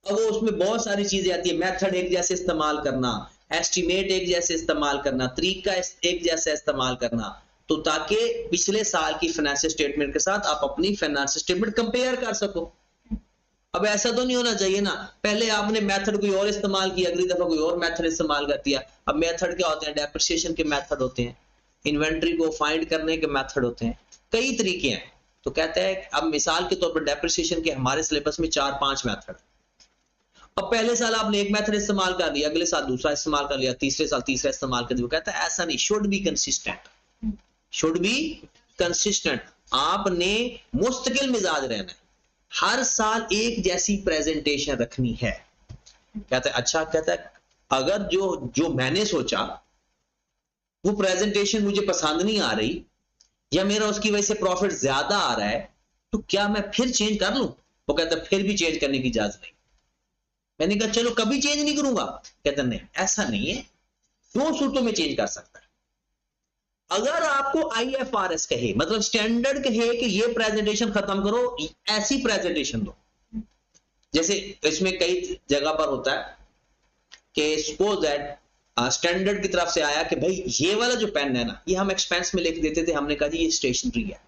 अब वो उसमें बहुत सारी चीजें आती है, मेथड एक जैसे इस्तेमाल करना, एस्टिमेट एक जैसे इस्तेमाल करना, तरीका एक जैसा इस्तेमाल करना, तो ताकि पिछले साल की फाइनेंशियल स्टेटमेंट के साथ आप अपनी फाइनेंशियल स्टेटमेंट कंपेयर कर सको। अब ऐसा तो नहीं होना चाहिए ना, पहले आपने मेथड कोई और इस्तेमाल किया, अगली दफा कोई और मेथड इस्तेमाल कर दिया। अब मेथड क्या होते हैं? डेप्रिसिएशन के मेथड होते हैं, इन्वेंट्री को फाइंड करने के मेथड होते हैं, कई तरीके हैं। तो कहते हैं अब मिसाल के तौर पर डेप्रिसिएशन के हमारे सिलेबस में 4-5 मेथड। अब पहले साल आपने एक मेथड इस्तेमाल कर लिया, अगले साल दूसरा इस्तेमाल कर लिया, तीसरे साल तीसरा इस्तेमाल कर दिया। कहता है ऐसा नहीं, should be consistent, should be consistent. आपने मुस्तकिल मिजाज रहना है, हर साल एक जैसी प्रेजेंटेशन रखनी है। कहता है अच्छा, कहता है अगर जो मैंने सोचा वो प्रेजेंटेशन मुझे पसंद नहीं आ रही, या मेरा उसकी वजह से प्रॉफिट ज्यादा आ रहा है, तो क्या मैं फिर चेंज कर लूं? वो कहता है फिर भी चेंज करने की इजाजत नहीं। मैंने कहा चलो कभी चेंज नहीं करूंगा। कहता नहीं, ऐसा नहीं है, 2 सूरतों में चेंज कर सकता है। अगर आपको IFRS कहे, मतलब स्टैंडर्ड कहे कि ये प्रेजेंटेशन खत्म करो, ऐसी प्रेजेंटेशन दो, जैसे इसमें कई जगह पर होता है कि सपोज दैट स्टैंडर्ड की तरफ से आया कि भाई ये वाला जो पेन है ना, ये हम एक्सपेंस में लिख देते थे, हमने कहा जी ये स्टेशनरी है।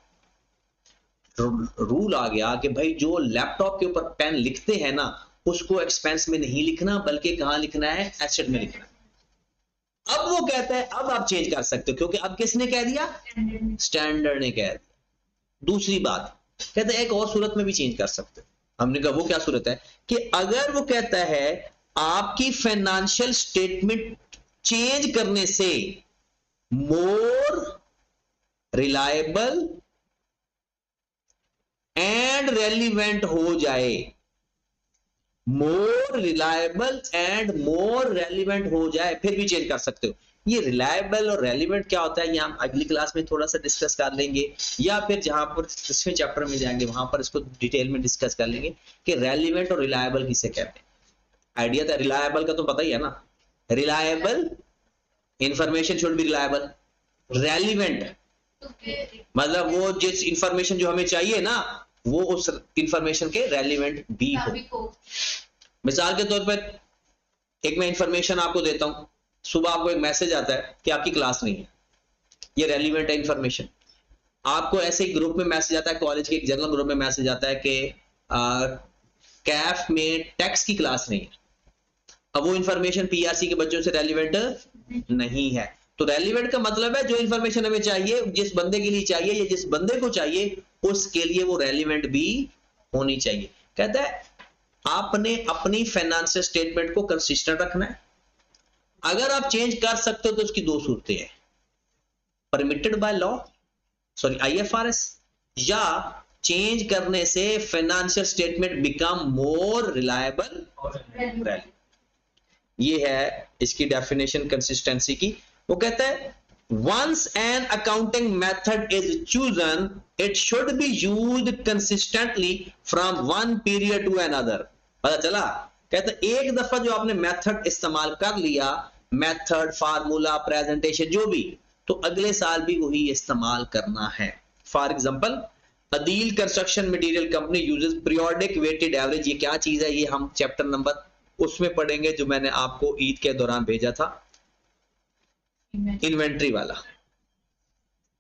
रूल आ गया कि भाई जो लैपटॉप के ऊपर पेन लिखते हैं ना, उसको एक्सपेंस में नहीं लिखना, बल्कि कहां लिखना है, एसेट में लिखना है। अब वो कहता है अब आप चेंज कर सकते हो, क्योंकि अब किसने कह दिया, स्टैंडर्ड ने कह दिया। दूसरी बात कहता है एक और सूरत में भी चेंज कर सकते हो। हमने कहा वो क्या सूरत है कि अगर वो कहता है आपकी फाइनेंशियल स्टेटमेंट चेंज करने से मोर रिलायबल एंड रेलिवेंट हो जाए, more reliable and more relevant हो जाए, फिर भी चेंज कर सकते हो। ये रिलायबल और रेलिवेंट क्या होता है, ये हम अगली क्लास में थोड़ा सा डिस्कस कर लेंगे, या फिर जहां पर 10वें चैप्टर में जाएंगे वहां पर इसको डिटेल में डिस्कस कर लेंगे कि रेलिवेंट और रिलायबल किसे कहते हैं। आइडिया था रिलायबल का तो पता ही है ना, reliable information should B reliable, relevant मतलब वो जिस इंफॉर्मेशन जो हमें चाहिए ना, वो उस इंफॉर्मेशन के रेलिवेंट भी हो। मिसाल के तौर पर एक मैं इंफॉर्मेशन आपको देता हूं, सुबह आपको एक मैसेज आता है कि आपकी क्लास नहीं है, ये रेलिवेंट है इंफॉर्मेशन। आपको ऐसे ही ग्रुप में मैसेज आता है, कॉलेज के एक जनरल ग्रुप में मैसेज आता है कि कैफ में टैक्स की क्लास नहीं है। अब वो इंफॉर्मेशन PRC के बच्चों से रेलिवेंट नहीं है। तो रेलिवेंट का मतलब है जो इंफॉर्मेशन हमें चाहिए, जिस बंदे के लिए चाहिए या जिस बंदे को चाहिए, उसके लिए वो रेलिवेंट भी होनी चाहिए। कहता है आपने अपनी फाइनेंशियल स्टेटमेंट को कंसिस्टेंट रखना है। अगर आप चेंज कर सकते हो तो उसकी दो सूरतें हैं, permitted by law, sorry IFRS, या चेंज करने से financial statement become more reliable. ये है इसकी डेफिनेशन कंसिस्टेंसी की। वो कहता है once an accounting method is chosen, it should be used consistently from one period to another। पता चला, कहता है एक दफा जो आपने मेथड इस्तेमाल कर लिया, मेथड, फार्मूला, प्रेजेंटेशन, जो भी, तो अगले साल भी वही इस्तेमाल करना है। For example Adeel construction material company uses periodic weighted average. ये क्या चीज है, ये हम चैप्टर नंबर उसमें पढ़ेंगे जो मैंने आपको ईद के दौरान भेजा था, इन्वेंट्री वाला।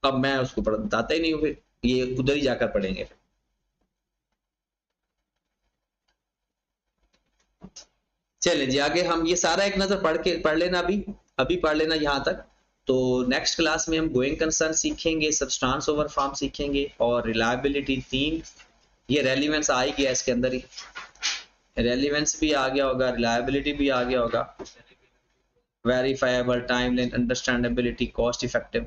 अब मैं उसको बताता ही नहीं हूं, फिर ये उधर ही जाकर पढ़ेंगे। चलें जी आगे, हम ये सारा एक नजर पढ़ लेना, अभी पढ़ लेना यहां तक। तो नेक्स्ट क्लास में हम गोइंग कंसर्न सीखेंगे, सब्सटेंस ओवर फॉर्म सीखेंगे, और रिलायबिलिटी 3, ये रेलिवेंस आ ही गया इसके अंदर ही, रेलिवेंस भी आ गया होगा, रिलायबिलिटी भी आ गया होगा, verifiable, timeline, understandability, cost effective.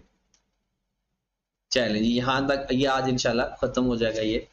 चलें जी यहां तक, ये आज इंशाल्लाह खत्म हो जाएगा ये।